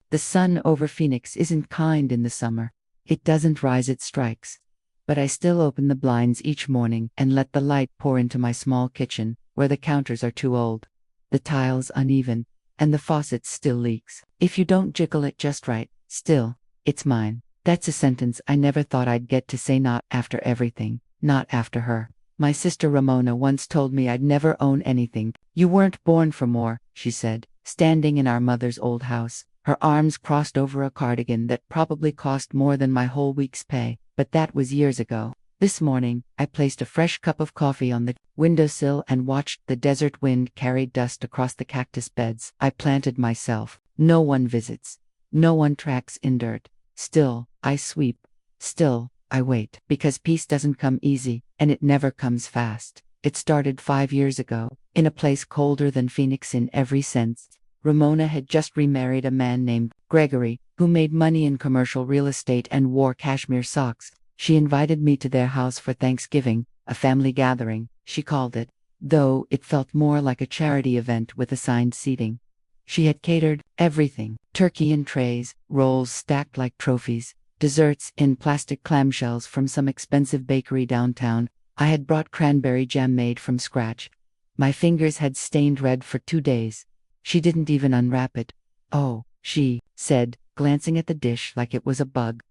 The sun over Phoenix isn't kind in the summer. It doesn't rise, it strikes. But I still open the blinds each morning and let the light pour into my small kitchen, where the counters are too old, the tiles uneven, and the faucet still leaks. If you don't jiggle it just right, still, it's mine. That's a sentence I never thought I'd get to say, not after everything, not after her. My sister Ramona once told me I'd never own anything. You weren't born for more, she said, standing in our mother's old house, her arms crossed over a cardigan that probably cost more than my whole week's pay, but that was years ago. This morning, I placed a fresh cup of coffee on the windowsill and watched the desert wind carry dust across the cactus beds I planted myself. No one visits. No one tracks in dirt. Still, I sweep. Still, I wait. Because peace doesn't come easy, and it never comes fast. It started 5 years ago, in a place colder than Phoenix in every sense. Ramona had just remarried a man named Gregory, who made money in commercial real estate and wore cashmere socks. She invited me to their house for Thanksgiving, a family gathering, she called it, though it felt more like a charity event with assigned seating. She had catered everything: turkey in trays, rolls stacked like trophies, desserts in plastic clamshells from some expensive bakery downtown. I had brought cranberry jam made from scratch. My fingers had stained red for 2 days. She didn't even unwrap it. "Oh," she said, glancing at the dish like it was a bug.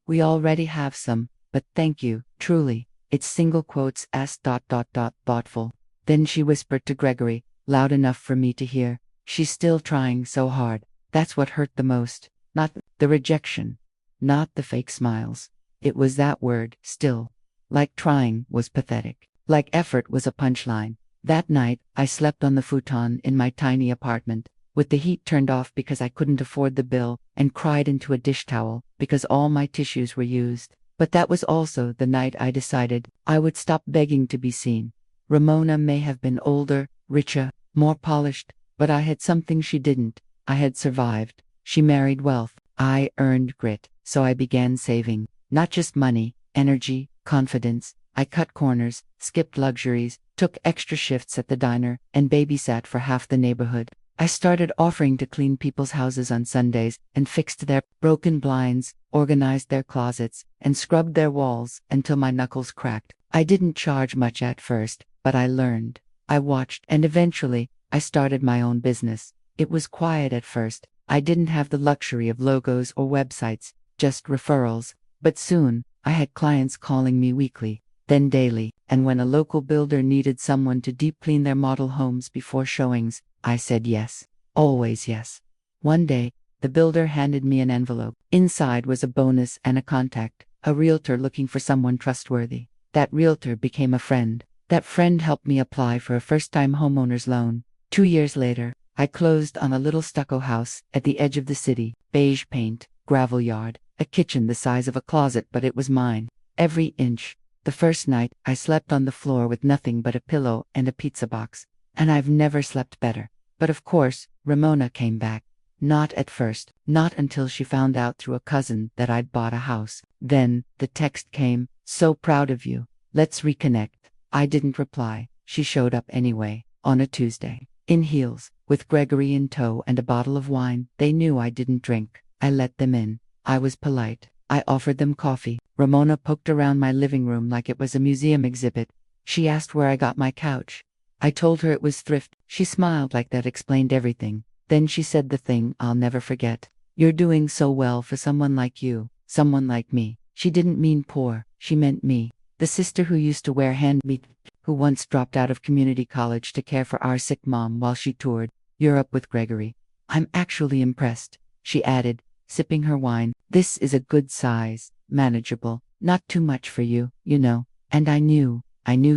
"We already have some, but thank you, truly. It's single quotes as ... thoughtful." Then she whispered to Gregory, loud enough for me to hear, "She's still trying so hard." That's what hurt the most. Not the rejection. Not the fake smiles. It was that word, still. Like trying was pathetic. Like effort was a punchline. That night, I slept on the futon in my tiny apartment, with the heat turned off because I couldn't afford the bill, and cried into a dish towel because all my tissues were used. But that was also the night I decided I would stop begging to be seen. Ramona may have been older, richer, more polished, but I had something she didn't. I had survived. She married wealth. I earned grit. So I began saving. Not just money, energy, confidence. I cut corners, skipped luxuries, took extra shifts at the diner, and babysat for half the neighborhood. I started offering to clean people's houses on Sundays and fixed their broken blinds, organized their closets, and scrubbed their walls until my knuckles cracked. I didn't charge much at first, but I learned. I watched, and eventually, I started my own business. It was quiet at first. I didn't have the luxury of logos or websites, just referrals. But soon, I had clients calling me weekly, then daily, and when a local builder needed someone to deep clean their model homes before showings, I said yes. Always yes. One day, the builder handed me an envelope. Inside was a bonus and a contact, a realtor looking for someone trustworthy. That realtor became a friend. That friend helped me apply for a first-time homeowner's loan. 2 years later, I closed on a little stucco house at the edge of the city, beige paint, gravel yard, a kitchen the size of a closet, but it was mine. Every inch. The first night, I slept on the floor with nothing but a pillow and a pizza box. And I've never slept better. But of course, Ramona came back. Not at first. Not until she found out through a cousin that I'd bought a house. Then, the text came, "So proud of you. Let's reconnect." I didn't reply. She showed up anyway, on a Tuesday. In heels, with Gregory in tow and a bottle of wine. They knew I didn't drink. I let them in. I was polite. I offered them coffee. Ramona poked around my living room like it was a museum exhibit. She asked where I got my couch. I told her it was thrift. She smiled like that explained everything. Then she said the thing I'll never forget. "You're doing so well for someone like you, someone like me." She didn't mean poor. She meant me. The sister who used to wear hand-me, who once dropped out of community college to care for our sick mom while she toured Europe with Gregory. "I'm actually impressed," she added, sipping her wine. "This is a good size, manageable, not too much for you, you know." And I knew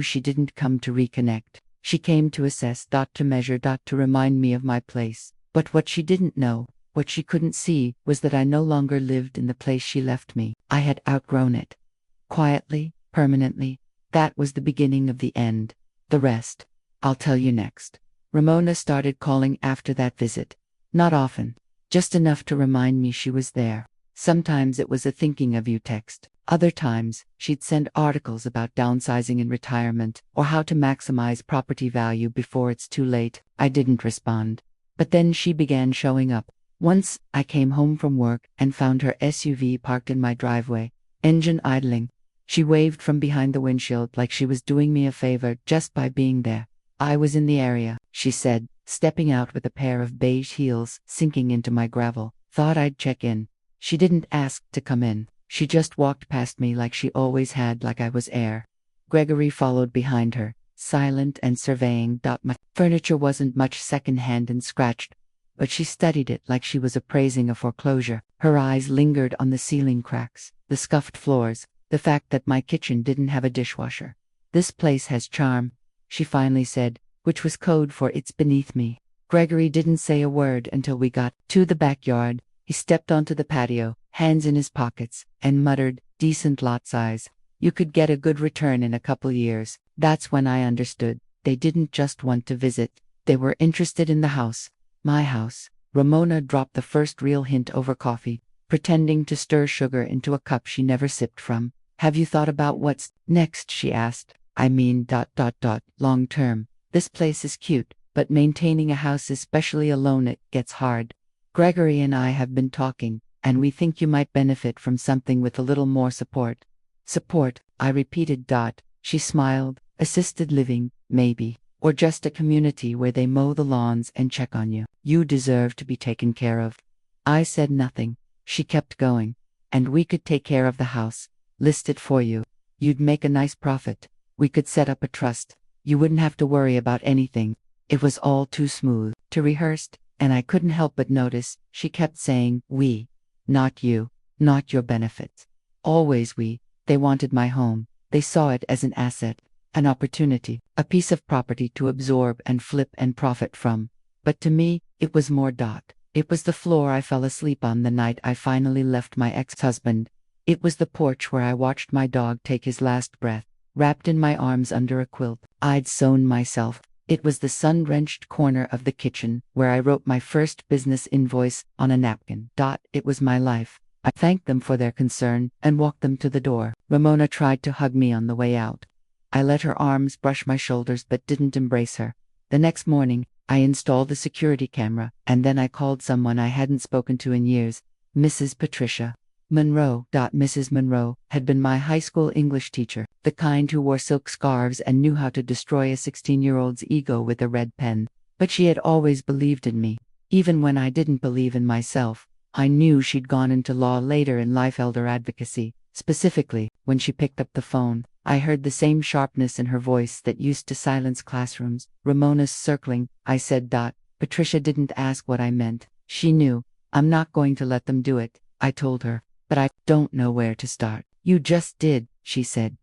she didn't come to reconnect. She came to assess, to measure, to remind me of my place. But what she didn't know, what she couldn't see, was that I no longer lived in the place she left me. I had outgrown it. Quietly, permanently. That was the beginning of the end. The rest, I'll tell you next. Ramona started calling after that visit. Not often. Just enough to remind me she was there. Sometimes it was a thinking of you text. Other times, she'd send articles about downsizing in retirement, or how to maximize property value before it's too late. I didn't respond. But then she began showing up. Once, I came home from work and found her SUV parked in my driveway, engine idling. She waved from behind the windshield like she was doing me a favor just by being there. I was in the area, she said, stepping out with a pair of beige heels sinking into my gravel. Thought I'd check in. She didn't ask to come in. She just walked past me like she always had, like I was air. Gregory followed behind her, silent and surveying. My furniture wasn't much second-hand and scratched, but she studied it like she was appraising a foreclosure. Her eyes lingered on the ceiling cracks, the scuffed floors, the fact that my kitchen didn't have a dishwasher. This place has charm, she finally said, which was code for it's beneath me. Gregory didn't say a word until we got to the backyard. He stepped onto the patio, hands in his pockets, and muttered, "Decent lot size. You could get a good return in a couple years." That's when I understood. They didn't just want to visit. They were interested in the house. My house. Ramona dropped the first real hint over coffee, pretending to stir sugar into a cup she never sipped from. "Have you thought about what's next?" she asked. "I mean, long term. This place is cute, but maintaining a house, especially alone, it gets hard. Gregory and I have been talking, and we think you might benefit from something with a little more support." "Support," I repeated. She smiled. "Assisted living, maybe. Or just a community where they mow the lawns and check on you. You deserve to be taken care of." I said nothing. She kept going. "And we could take care of the house. List it for you. You'd make a nice profit. We could set up a trust. You wouldn't have to worry about anything." It was all too smooth, too rehearsed, and I couldn't help but notice she kept saying, "we." Not you. Not your benefits. Always we. They wanted my home. They saw it as an asset, an opportunity, a piece of property to absorb and flip and profit from. But to me, it was more. It was the floor I fell asleep on the night I finally left my ex-husband. It was the porch where I watched my dog take his last breath, wrapped in my arms under a quilt I'd sewn myself. It was the sun-drenched corner of the kitchen where I wrote my first business invoice on a napkin. It was my life. I thanked them for their concern and walked them to the door. Ramona tried to hug me on the way out. I let her arms brush my shoulders but didn't embrace her. The next morning, I installed the security camera, and then I called someone I hadn't spoken to in years, Mrs. Patricia Monroe. Mrs. Monroe had been my high school English teacher, the kind who wore silk scarves and knew how to destroy a 16-year-old's ego with a red pen. But she had always believed in me. Even when I didn't believe in myself, I knew she'd gone into law later in life, elder advocacy. Specifically, when she picked up the phone, I heard the same sharpness in her voice that used to silence classrooms. "Ramona's circling," I said. Patricia didn't ask what I meant. She knew. "I'm not going to let them do it," I told her. "But I don't know where to start." "You just did," she said.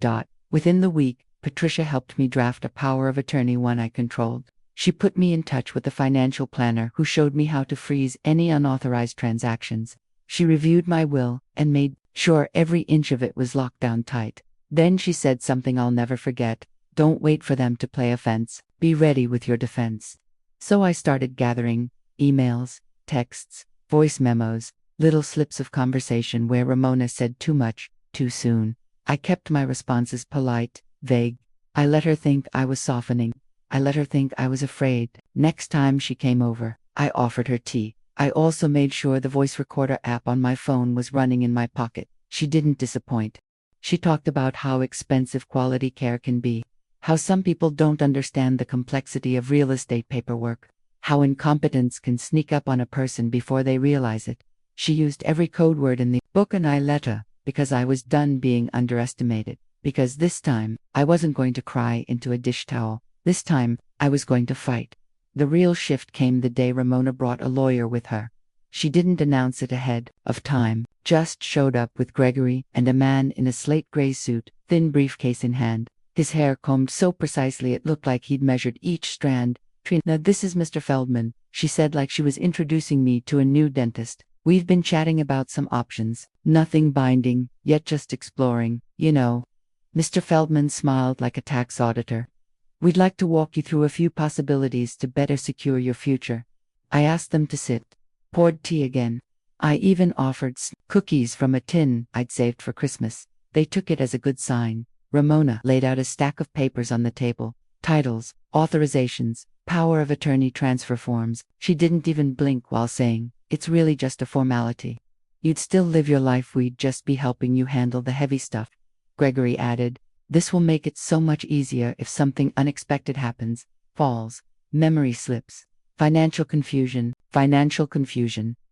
Within the week, Patricia helped me draft a power of attorney, one I controlled. She put me in touch with a financial planner who showed me how to freeze any unauthorized transactions. She reviewed my will and made sure every inch of it was locked down tight. Then she said something I'll never forget: "Don't wait for them to play offense. Be ready with your defense." So I started gathering emails, texts, voice memos, little slips of conversation where Ramona said too much, too soon. I kept my responses polite, vague. I let her think I was softening. I let her think I was afraid. Next time she came over, I offered her tea. I also made sure the voice recorder app on my phone was running in my pocket. She didn't disappoint. She talked about how expensive quality care can be, how some people don't understand the complexity of real estate paperwork, how incompetence can sneak up on a person before they realize it. She used every code word in the book, and I let her, because I was done being underestimated. Because this time, I wasn't going to cry into a dish towel. This time, I was going to fight. The real shift came the day Ramona brought a lawyer with her. She didn't announce it ahead of time, just showed up with Gregory and a man in a slate gray suit, thin briefcase in hand, his hair combed so precisely it looked like he'd measured each strand. "Trina, this is Mr. Feldman," she said like she was introducing me to a new dentist. "We've been chatting about some options. Nothing binding, yet just exploring, you know." Mr. Feldman smiled like a tax auditor. "We'd like to walk you through a few possibilities to better secure your future." I asked them to sit. Poured tea again. I even offered cookies from a tin I'd saved for Christmas. They took it as a good sign. Ramona laid out a stack of papers on the table. Titles, authorizations, power of attorney transfer forms. She didn't even blink while saying, It's really just a formality. You'd still live your life, we'd just be helping you handle the heavy stuff. Gregory added, this will make it so much easier if something unexpected happens, falls, memory slips. Financial confusion.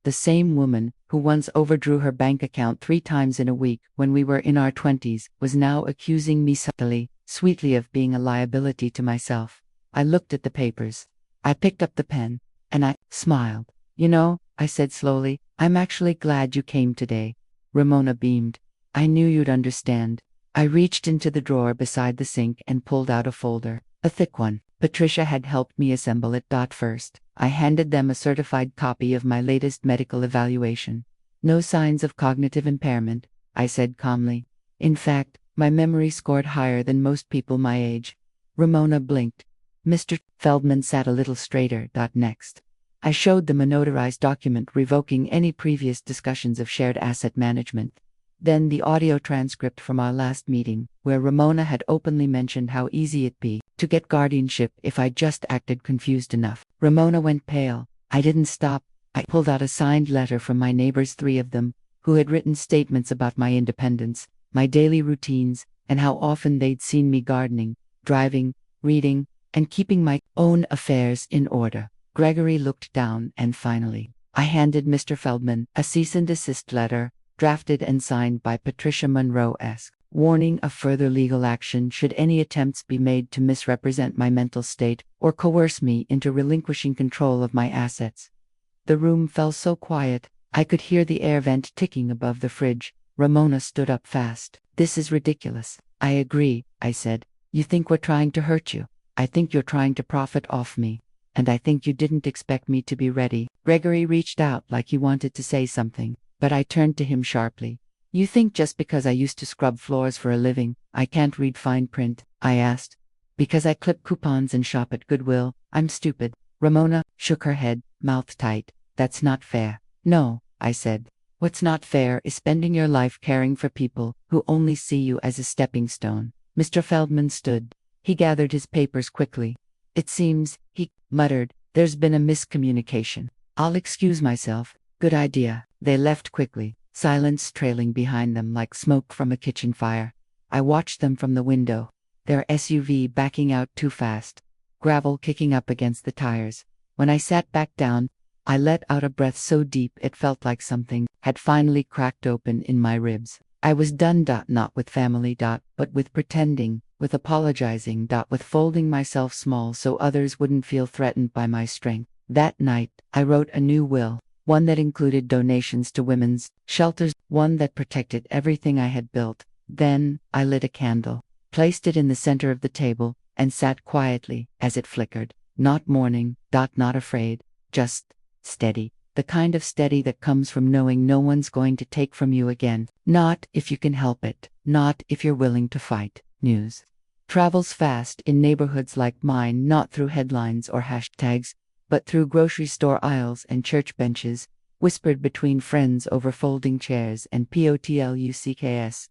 The same woman who once overdrew her bank account 3 times in a week when we were in our 20s was now accusing me subtly, sweetly of being a liability to myself. I looked at the papers. I picked up the pen, and I smiled. You know, I said slowly, I'm actually glad you came today. Ramona beamed. I knew you'd understand. I reached into the drawer beside the sink and pulled out a folder, a thick one. Patricia had helped me assemble it. First, I handed them a certified copy of my latest medical evaluation. No signs of cognitive impairment, I said calmly. In fact, my memory scored higher than most people my age. Ramona blinked. Mr. Feldman sat a little straighter. Next, I showed them a notarized document revoking any previous discussions of shared asset management. Then the audio transcript from our last meeting, where Ramona had openly mentioned how easy it'd be to get guardianship if I just acted confused enough. Ramona went pale. I didn't stop. I pulled out a signed letter from my neighbors, 3 of them, who had written statements about my independence, my daily routines, and how often they'd seen me gardening, driving, reading, and keeping my own affairs in order. Gregory looked down, and finally, I handed Mr. Feldman a cease and desist letter, drafted and signed by Patricia Monroe-esque, warning of further legal action should any attempts be made to misrepresent my mental state or coerce me into relinquishing control of my assets. The room fell so quiet, I could hear the air vent ticking above the fridge. Ramona stood up fast. This is ridiculous. I agree, I said. You think we're trying to hurt you. I think you're trying to profit off me. And I think you didn't expect me to be ready. Gregory reached out like he wanted to say something, but I turned to him sharply. You think just because I used to scrub floors for a living, I can't read fine print? I asked. Because I clip coupons and shop at Goodwill, I'm stupid. Ramona shook her head, mouth tight. That's not fair. No, I said. What's not fair is spending your life caring for people who only see you as a stepping stone. Mr. Feldman stood. He gathered his papers quickly. It seems, he muttered, there's been a miscommunication. I'll excuse myself. Good idea. They left quickly, silence trailing behind them like smoke from a kitchen fire. I watched them from the window, their SUV backing out too fast, gravel kicking up against the tires. When I sat back down, I let out a breath so deep it felt like something had finally cracked open in my ribs. I was done. Not with family. But with pretending, with apologizing. With folding myself small so others wouldn't feel threatened by my strength. That night, I wrote a new will. One that included donations to women's shelters, one that protected everything I had built. Then, I lit a candle, placed it in the center of the table, and sat quietly as it flickered. Not mourning, not afraid, just steady. The kind of steady that comes from knowing no one's going to take from you again. Not if you can help it. Not if you're willing to fight. News travels fast in neighborhoods like mine, not through headlines or hashtags, but through grocery store aisles and church benches, whispered between friends over folding chairs and POTLUCKS.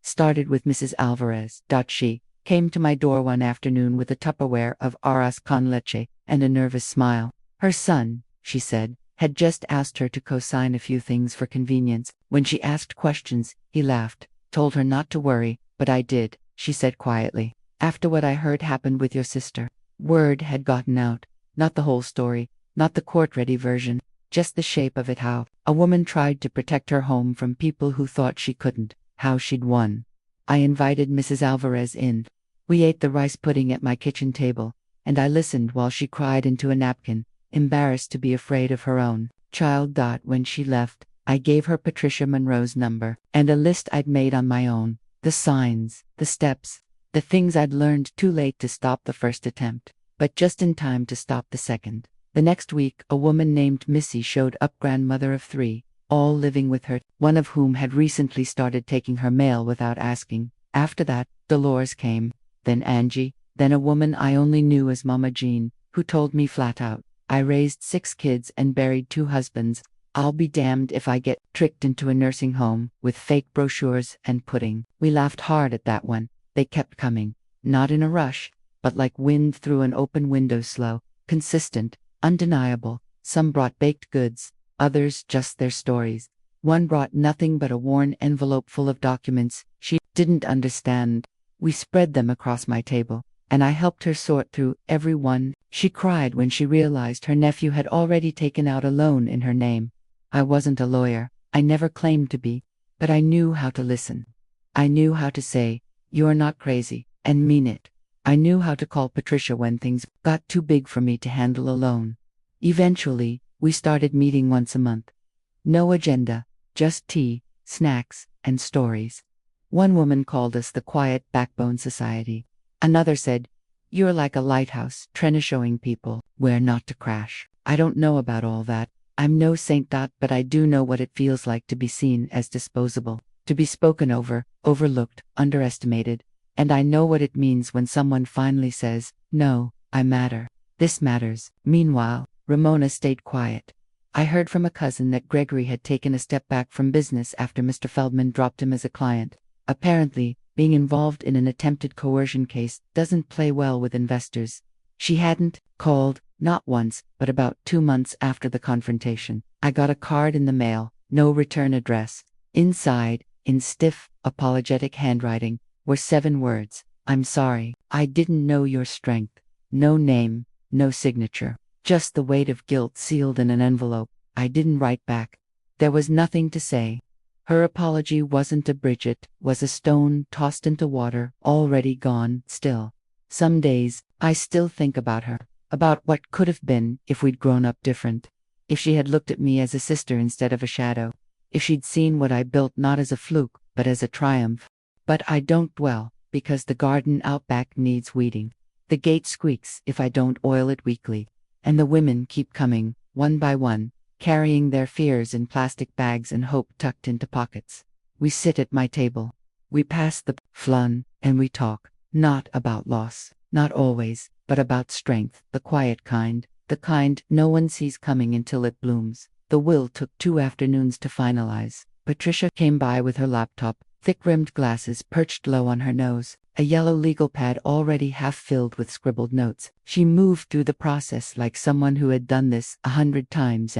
Started with Mrs. Alvarez. She came to my door one afternoon with a Tupperware of arroz con leche and a nervous smile. Her son, she said, had just asked her to co-sign a few things for convenience. When she asked questions, he laughed, told her not to worry, but I did, she said quietly. After what I heard happened with your sister, word had gotten out. Not the whole story, not the court-ready version, just the shape of it, how a woman tried to protect her home from people who thought she couldn't, how she'd won. I invited Mrs. Alvarez in. We ate the rice pudding at my kitchen table, and I listened while she cried into a napkin, embarrassed to be afraid of her own child. When she left, I gave her Patricia Monroe's number, and a list I'd made on my own, the signs, the steps, the things I'd learned too late to stop the first attempt, but just in time to stop the second. The next week, a woman named Missy showed up, grandmother of 3, all living with her, one of whom had recently started taking her mail without asking. After that, Dolores came, then Angie, then a woman I only knew as Mama Jean, who told me flat out, I raised 6 kids and buried 2 husbands. I'll be damned if I get tricked into a nursing home with fake brochures and pudding. We laughed hard at that one. They kept coming, not in a rush, but like wind through an open window, slow, consistent, undeniable. Some brought baked goods, others just their stories. One brought nothing but a worn envelope full of documents she didn't understand. We spread them across my table, and I helped her sort through every one. She cried when she realized her nephew had already taken out a loan in her name. I wasn't a lawyer, I never claimed to be, but I knew how to listen. I knew how to say, "You're not crazy," and mean it. I knew how to call Patricia when things got too big for me to handle alone. Eventually, we started meeting once a month. No agenda, just tea, snacks, and stories. One woman called us the Quiet Backbone Society. Another said, "You're like a lighthouse, Trina, showing people where not to crash." I don't know about all that. I'm no saint, but I do know what it feels like to be seen as disposable, to be spoken over, overlooked, underestimated. And I know what it means when someone finally says, "No, I matter. This matters." Meanwhile, Ramona stayed quiet. I heard from a cousin that Gregory had taken a step back from business after Mr. Feldman dropped him as a client. Apparently, being involved in an attempted coercion case doesn't play well with investors. She hadn't called, not once, but about 2 months after the confrontation. I got a card in the mail, no return address. Inside, in stiff, apologetic handwriting, were 7 words. "I'm sorry, I didn't know your strength." No name, no signature. Just the weight of guilt sealed in an envelope. I didn't write back. There was nothing to say. Her apology wasn't a bridge, it was a stone tossed into water, already gone, still. Some days, I still think about her, about what could have been if we'd grown up different. If she had looked at me as a sister instead of a shadow. If she'd seen what I built not as a fluke, but as a triumph. But I don't dwell, because the garden out back needs weeding. The gate squeaks if I don't oil it weekly. And the women keep coming, one by one, carrying their fears in plastic bags and hope tucked into pockets. We sit at my table. We pass the flan, and we talk, not about loss, not always, but about strength, the quiet kind, the kind no one sees coming until it blooms. The will took 2 afternoons to finalize. Patricia came by with her laptop, thick-rimmed glasses perched low on her nose, a yellow legal pad already half filled with scribbled notes. She moved through the process like someone who had done this 100 times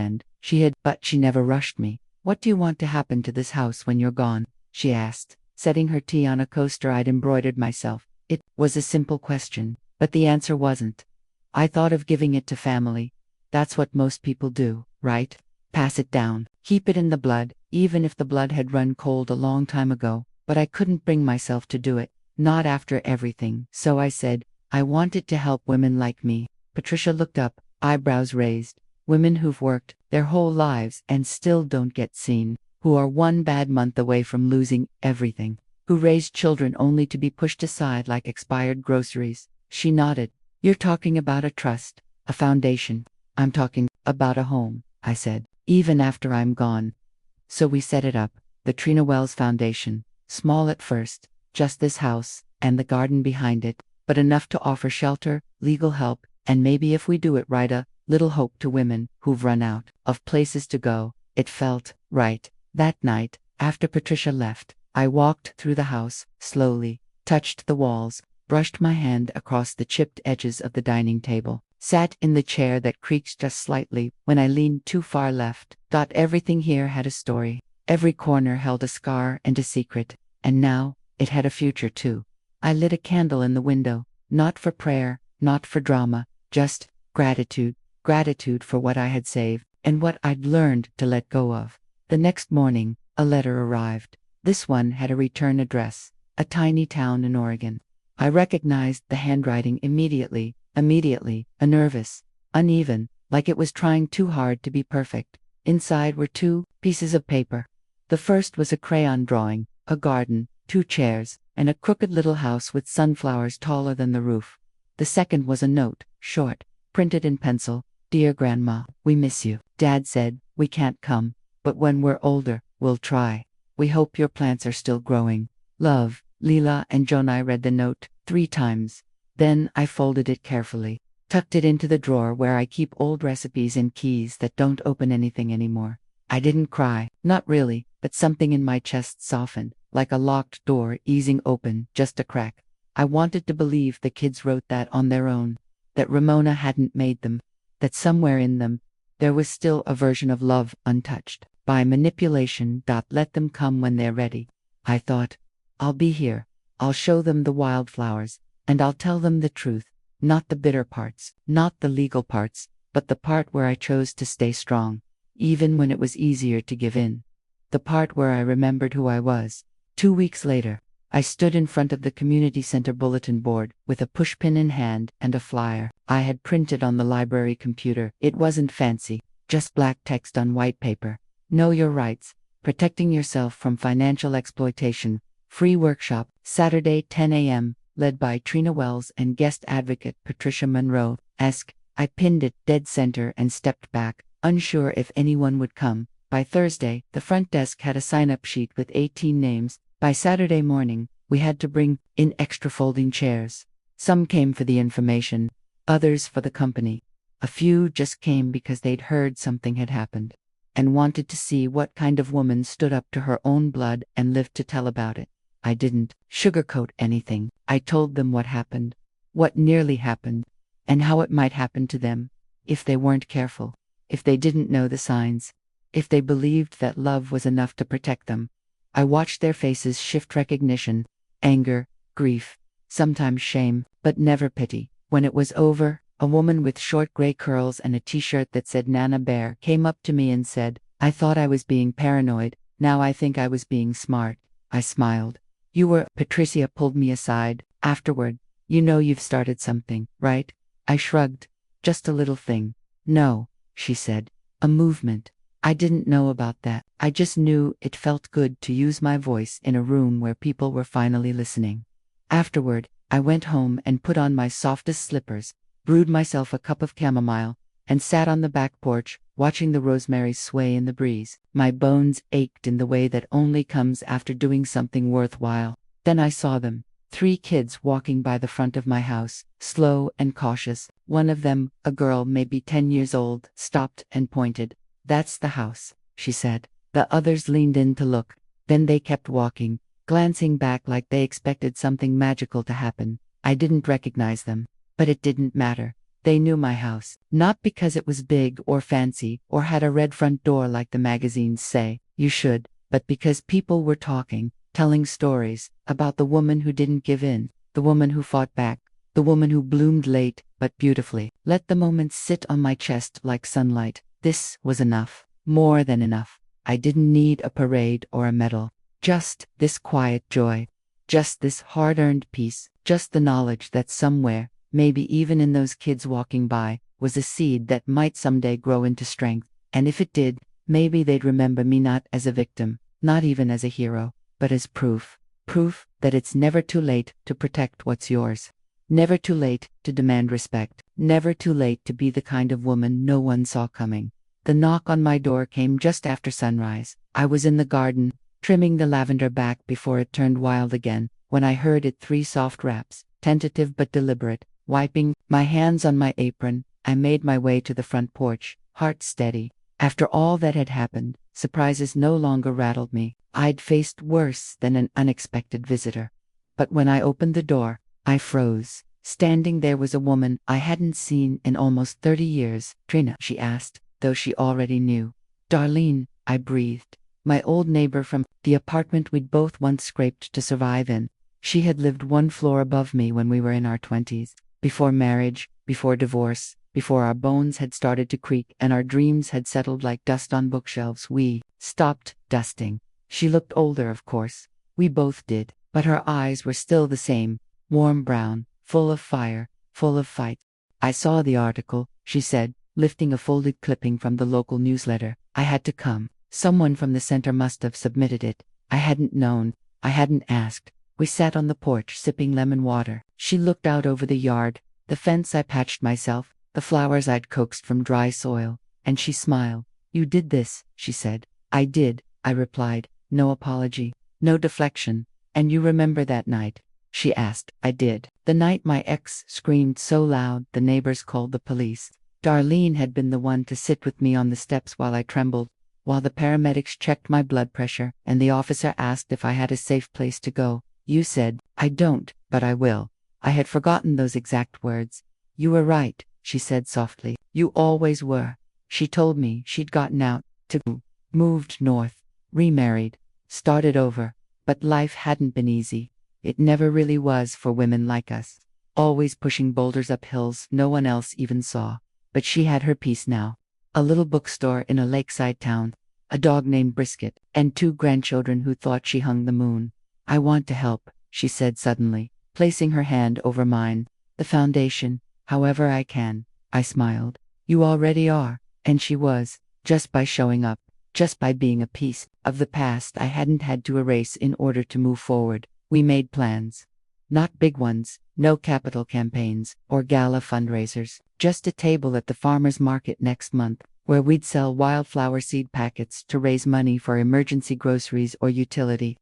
but she never rushed me. "What do you want to happen to this house when you're gone?" she asked, setting her tea on a coaster I'd embroidered myself. It was a simple question, but the answer wasn't. I thought of giving it to family. That's what most people do, right? Pass it down, keep it in the blood, even if the blood had run cold a long time ago. But I couldn't bring myself to do it, not after everything. So I said, I wanted to help women like me. Patricia looked up, eyebrows raised. Women who've worked their whole lives and still don't get seen, who are one bad month away from losing everything, who raise children only to be pushed aside like expired groceries. She nodded. "You're talking about a trust, a foundation." "I'm talking about a home," I said, "even after I'm gone." So we set it up, the Trina Wells Foundation, small at first, just this house, and the garden behind it, but enough to offer shelter, legal help, and maybe if we do it right, a little hope to women who've run out of places to go. It felt right. That night, after Patricia left, I walked through the house, slowly, touched the walls, brushed my hand across the chipped edges of the dining table, sat in the chair that creaked just slightly when I leaned too far left. Everything here had a story. Every corner held a scar and a secret, and now, it had a future too. I lit a candle in the window, not for prayer, not for drama, just gratitude. Gratitude for what I had saved, and what I'd learned to let go of. The next morning, a letter arrived. This one had a return address, a tiny town in Oregon. I recognized the handwriting immediately, a nervous, uneven, like it was trying too hard to be perfect. Inside were 2 pieces of paper. The first was a crayon drawing, a garden, 2 chairs, and a crooked little house with sunflowers taller than the roof. The second was a note, short, printed in pencil. "Dear Grandma, we miss you. Dad said, we can't come, but when we're older, we'll try. We hope your plants are still growing. Love, Leela." And Joan. I read the note 3 times. Then I folded it carefully, tucked it into the drawer where I keep old recipes and keys that don't open anything anymore. I didn't cry, not really, but something in my chest softened, like a locked door easing open, just a crack. I wanted to believe the kids wrote that on their own, that Ramona hadn't made them, that somewhere in them, There was still a version of love untouched. By manipulation. Let them come when they're ready. I thought, I'll be here. I'll show them the wildflowers, and I'll tell them the truth. Not the bitter parts, not the legal parts, but the part where I chose to stay strong, even when it was easier to give in. The part where I remembered who I was. 2 weeks later, I stood in front of the community center bulletin board with a pushpin in hand and a flyer I had printed on the library computer. It wasn't fancy, just black text on white paper. Know your rights. Protecting yourself from financial exploitation. Free workshop, Saturday 10 a.m., led by Trina Wells and guest advocate Patricia Monroe. I pinned it dead center and stepped back, unsure if anyone would come. By Thursday, the front desk had a sign-up sheet with 18 names. By Saturday morning, we had to bring in extra folding chairs. Some came for the information, others for the company. A few just came because they'd heard something had happened and wanted to see what kind of woman stood up to her own blood and lived to tell about it. I didn't sugarcoat anything. I told them what happened, what nearly happened, and how it might happen to them if they weren't careful, if they didn't know the signs, if they believed that love was enough to protect them. I watched their faces shift: recognition, anger, grief, sometimes shame, but never pity. When it was over, a woman with short gray curls and a t-shirt that said Nana Bear came up to me and said, "I thought I was being paranoid, now I think I was being smart." I smiled. "You were." Patricia pulled me aside. Afterward, "You know you've started something, right?" I shrugged. "Just a little thing." "No," she said. "A movement." I didn't know about that. I just knew it felt good to use my voice in a room where people were finally listening. Afterward, I went home and put on my softest slippers, brewed myself a cup of chamomile, and sat on the back porch, watching the rosemary sway in the breeze. My bones ached in the way that only comes after doing something worthwhile. Then I saw them. 3 kids walking by the front of my house, slow and cautious. One of them, a girl maybe 10 years old, stopped and pointed. "That's the house," she said. The others leaned in to look. Then they kept walking, glancing back like they expected something magical to happen. I didn't recognize them, but it didn't matter. They knew my house, not because it was big or fancy or had a red front door like the magazines say you should, but because people were talking, telling stories about the woman who didn't give in, the woman who fought back, the woman who bloomed late but beautifully. Let the moment sit on my chest like sunlight. This was enough, more than enough. I didn't need a parade or a medal. Just this quiet joy. Just this hard-earned peace. Just the knowledge that somewhere, maybe even in those kids walking by, was a seed that might someday grow into strength. And if it did, maybe they'd remember me not as a victim, not even as a hero, but as proof. Proof that it's never too late to protect what's yours. Never too late to demand respect. Never too late to be the kind of woman no one saw coming. The knock on my door came just after sunrise. I was in the garden, trimming the lavender back before it turned wild again, when I heard it. 3 soft raps, tentative but deliberate. Wiping my hands on my apron, I made my way to the front porch, heart steady. After all that had happened, surprises no longer rattled me. I'd faced worse than an unexpected visitor. But when I opened the door, I froze. Standing there was a woman I hadn't seen in almost 30 years. "Trina?" she asked, though she already knew. "Darlene," I breathed. My old neighbor from the apartment we'd both once scraped to survive in. She had lived 1 floor above me when we were in our 20s. Before marriage, before divorce, before our bones had started to creak and our dreams had settled like dust on bookshelves, we stopped dusting. She looked older, of course. We both did. But her eyes were still the same, warm brown, full of fire, full of fight. "I saw the article," she said, lifting a folded clipping from the local newsletter. "I had to come. Someone from the center must have submitted it. I hadn't known. I hadn't asked." We sat on the porch sipping lemon water. She looked out over the yard, the fence I patched myself, the flowers I'd coaxed from dry soil, and she smiled. "You did this," she said. "I did," I replied. No apology, no deflection. "And you remember that night?" she asked. I did. The night my ex screamed so loud the neighbors called the police. Darlene had been the one to sit with me on the steps while I trembled, while the paramedics checked my blood pressure, and the officer asked if I had a safe place to go. "You said, 'I don't, but I will.'" I had forgotten those exact words. "You were right," she said softly. "You always were." She told me she'd gotten out, to moved north, remarried, started over, but life hadn't been easy. It never really was for women like us. Always pushing boulders up hills no one else even saw. But she had her peace now. A little bookstore in a lakeside town, a dog named Brisket, and 2 grandchildren who thought she hung the moon. I want to help, she said suddenly, placing her hand over mine. The foundation, however I can. I smiled. You already are. And she was, just by showing up, just by being a piece of the past I hadn't had to erase in order to move forward. We made plans. Not big ones, no capital campaigns or gala fundraisers, just a table at the farmer's market next month, where we'd sell wildflower seed packets to raise money for emergency groceries or utility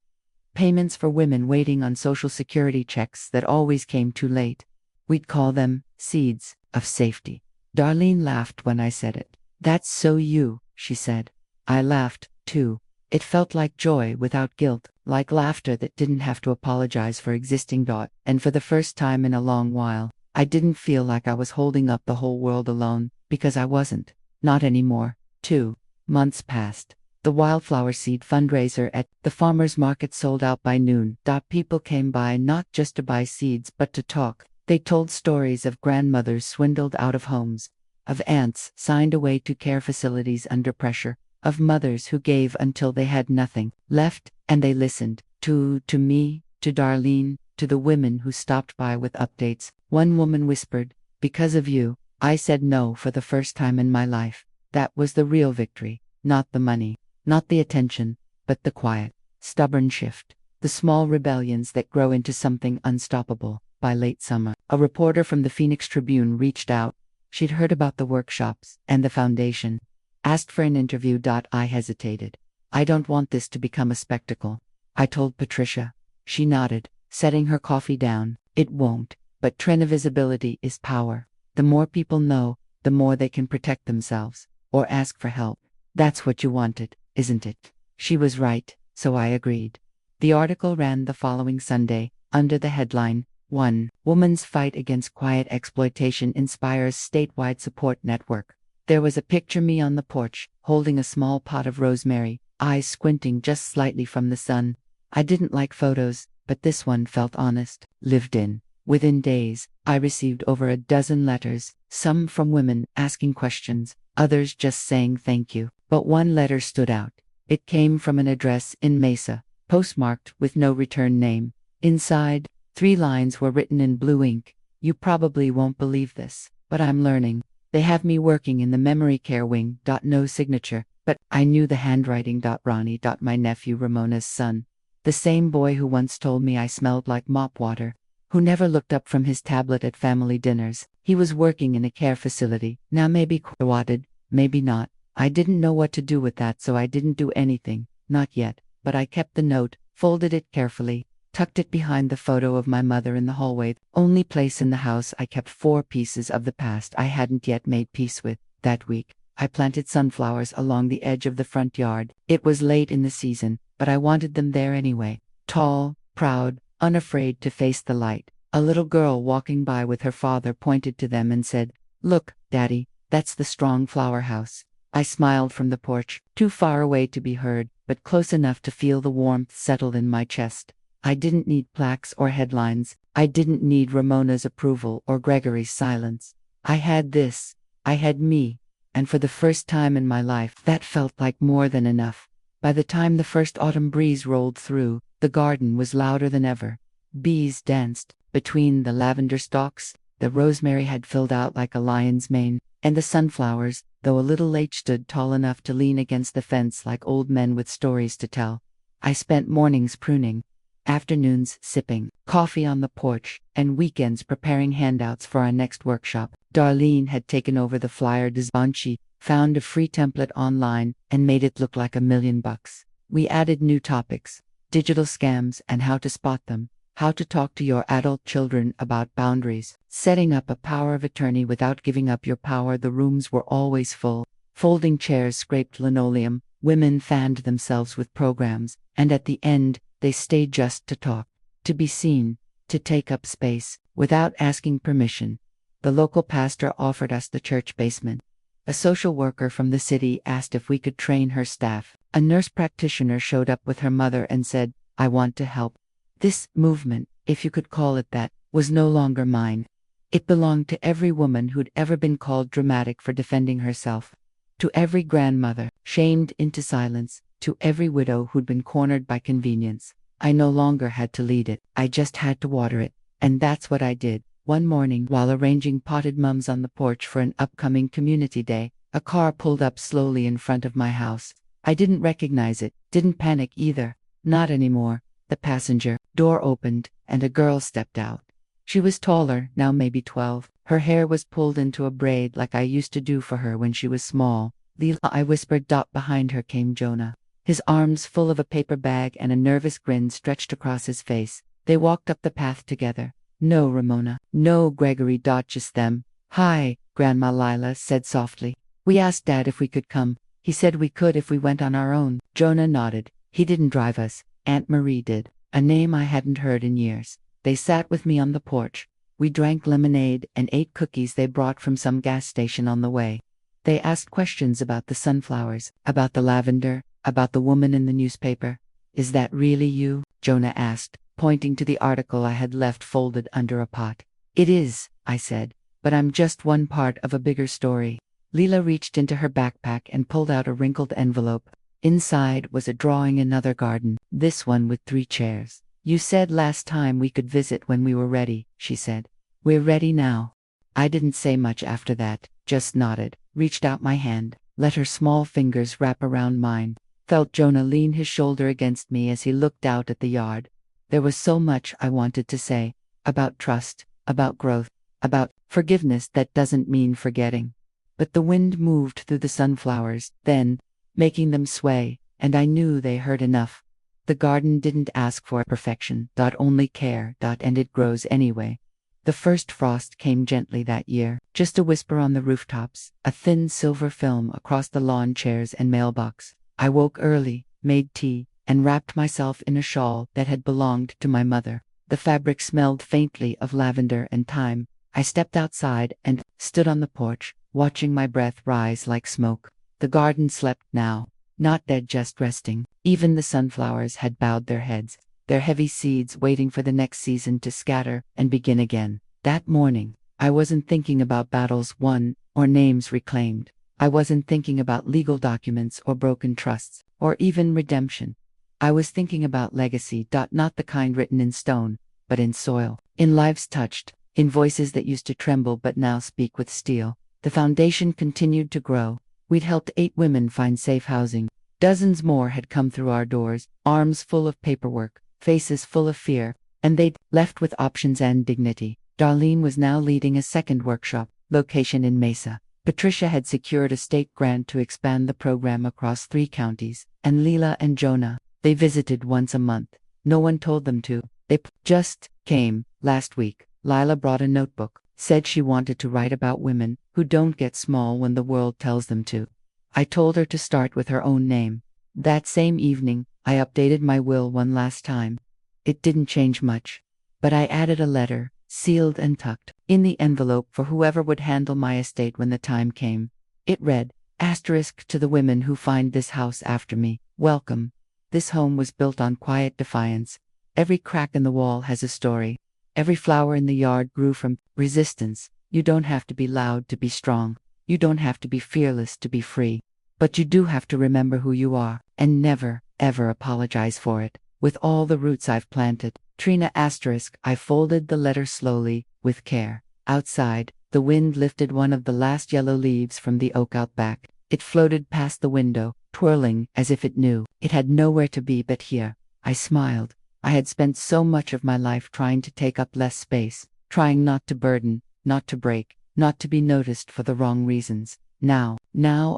payments for women waiting on Social Security checks that always came too late. We'd call them seeds of safety. Darlene laughed when I said it. That's so you, she said. I laughed, too. It felt like joy without guilt, like laughter that didn't have to apologize for existing. And for the first time in a long while, I didn't feel like I was holding up the whole world alone, because I wasn't. Not anymore. 2 months passed. The wildflower seed fundraiser at the farmer's market sold out by noon. People came by not just to buy seeds but to talk. They told stories of grandmothers swindled out of homes, of aunts signed away to care facilities under pressure, of mothers who gave until they had nothing left, and they listened to me, to Darlene, to the women who stopped by with updates. One woman whispered, "Because of you, I said no for the first time in my life." That was the real victory, not the money, not the attention, but the quiet, stubborn shift, the small rebellions that grow into something unstoppable. By late summer, a reporter from the Phoenix Tribune reached out. She'd heard about the workshops and the foundation. Asked for an interview. I hesitated. I don't want this to become a spectacle, I told Patricia. She nodded, setting her coffee down. It won't, but Trina visibility is power. The more people know, the more they can protect themselves, or ask for help. That's what you wanted, isn't it? She was right, so I agreed. The article ran the following Sunday, under the headline, 1 Woman's Fight Against Quiet Exploitation Inspires Statewide Support Network. There was a picture me on the porch, holding a small pot of rosemary, eyes squinting just slightly from the sun. I didn't like photos, but this one felt honest, lived in. Within days, I received over a dozen letters, some from women asking questions, others just saying thank you. But one letter stood out. It came from an address in Mesa, postmarked with no return name. Inside, 3 lines were written in blue ink. You probably won't believe this, but I'm learning. They have me working in the memory care wing. No signature, but I knew the handwriting. Ronnie. My nephew Ramona's son. The same boy who once told me I smelled like mop water, who never looked up from his tablet at family dinners. He was working in a care facility. Now maybe quoted, maybe not. I didn't know what to do with that, so I didn't do anything. Not yet, but I kept the note, folded it carefully, tucked it behind the photo of my mother in the hallway, only place in the house I kept 4 pieces of the past I hadn't yet made peace with. That week, I planted sunflowers along the edge of the front yard. It was late in the season, but I wanted them there anyway. Tall, proud, unafraid to face the light. A little girl walking by with her father pointed to them and said, "Look, Daddy, that's the strong flower house." I smiled from the porch, too far away to be heard, but close enough to feel the warmth settle in my chest. I didn't need plaques or headlines. I didn't need Ramona's approval or Gregory's silence. I had this. I had me. And for the first time in my life, that felt like more than enough. By the time the first autumn breeze rolled through, the garden was louder than ever. Bees danced between the lavender stalks, the rosemary had filled out like a lion's mane, and the sunflowers, though a little late, stood tall enough to lean against the fence like old men with stories to tell. I spent mornings pruning, afternoons sipping coffee on the porch, and weekends preparing handouts for our next workshop. Darlene had taken over the flyer design. She found a free template online and made it look like $1,000,000. We added new topics: digital scams and how to spot them, how to talk to your adult children about boundaries, setting up a power of attorney without giving up your power. The rooms were always full. Folding chairs scraped linoleum, women fanned themselves with programs, and at the end, they stayed just to talk, to be seen, to take up space, without asking permission. The local pastor offered us the church basement. A social worker from the city asked if we could train her staff. A nurse practitioner showed up with her mother and said, "I want to help." This movement, if you could call it that, was no longer mine. It belonged to every woman who'd ever been called dramatic for defending herself. To every grandmother, shamed into silence, to every widow who'd been cornered by convenience. I no longer had to lead it, I just had to water it. And that's what I did. One morning, while arranging potted mums on the porch for an upcoming community day, a car pulled up slowly in front of my house. I didn't recognize it, didn't panic either. Not anymore. The passenger door opened, and a girl stepped out. She was taller, now maybe 12. Her hair was pulled into a braid like I used to do for her when she was small. "Leela," I whispered. Behind her came Jonah, his arms full of a paper bag and a nervous grin stretched across his face. They walked up the path together. "No, Ramona. No, Gregory. Just them." "Hi," Grandma Lila said softly. "We asked Dad if we could come. He said we could if we went on our own." Jonah nodded. "He didn't drive us. Aunt Marie did." A name I hadn't heard in years. They sat with me on the porch. We drank lemonade and ate cookies they brought from some gas station on the way. They asked questions about the sunflowers, about the lavender, about the woman in the newspaper. "Is that really you?" Jonah asked, pointing to the article I had left folded under a pot. "It is," I said, "but I'm just one part of a bigger story." Leela reached into her backpack and pulled out a wrinkled envelope. Inside was a drawing, another garden, this one with 3 chairs. "You said last time we could visit when we were ready," she said. "We're ready now." I didn't say much after that, just nodded, reached out my hand, let her small fingers wrap around mine, felt Jonah lean his shoulder against me as he looked out at the yard. There was so much I wanted to say, about trust, about growth, about forgiveness that doesn't mean forgetting. But the wind moved through the sunflowers, then, making them sway, and I knew they heard enough. The garden didn't ask for perfection, only care, and it grows anyway. The first frost came gently that year, just a whisper on the rooftops, a thin silver film across the lawn chairs and mailbox. I woke early, made tea, and wrapped myself in a shawl that had belonged to my mother. The fabric smelled faintly of lavender and thyme. I stepped outside and stood on the porch, watching my breath rise like smoke. The garden slept now, not dead, just resting. Even the sunflowers had bowed their heads, their heavy seeds waiting for the next season to scatter and begin again. That morning, I wasn't thinking about battles won or names reclaimed. I wasn't thinking about legal documents or broken trusts, or even redemption. I was thinking about legacy, not the kind written in stone, but in soil, in lives touched, in voices that used to tremble but now speak with steel. The foundation continued to grow. We'd helped 8 women find safe housing. Dozens more had come through our doors, arms full of paperwork, faces full of fear, and they'd left with options and dignity. Darlene was now leading a second workshop, location in Mesa. Patricia had secured a state grant to expand the program across 3 counties, and Leela and Jonah, they visited once a month. No one told them to. They just came. Last week, Lila brought a notebook, said she wanted to write about women who don't get small when the world tells them to. I told her to start with her own name. That same evening, I updated my will one last time. It didn't change much, but I added a letter, sealed and tucked in the envelope for whoever would handle my estate when the time came. It read, "Asterisk to the women who find this house after me, welcome. This home was built on quiet defiance. Every crack in the wall has a story. Every flower in the yard grew from resistance. You don't have to be loud to be strong. You don't have to be fearless to be free. But you do have to remember who you are, and never, ever apologize for it. With all the roots I've planted, Trina asterisk." I folded the letter slowly, with care. Outside, the wind lifted one of the last yellow leaves from the oak out back. It floated past the window, twirling as if it knew it had nowhere to be but here. I smiled. I had spent so much of my life trying to take up less space, trying not to burden, not to break, not to be noticed for the wrong reasons. Now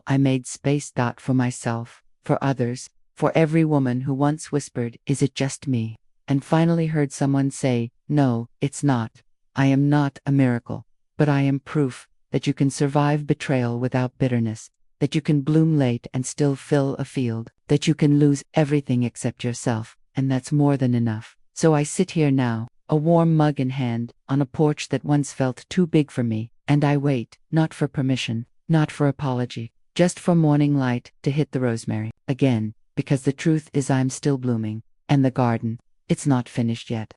I made space for myself, for others, for every woman who once whispered, "Is it just me?" and finally heard someone say, "No, it's not. I am not a miracle, but I am proof that you can survive betrayal without bitterness, that you can bloom late and still fill a field, that you can lose everything except yourself, and that's more than enough." So I sit here now, a warm mug in hand, on a porch that once felt too big for me, and I wait, not for permission, Not for apology, just for morning light to hit the rosemary again, because the truth is I'm still blooming, and the garden, it's not finished yet.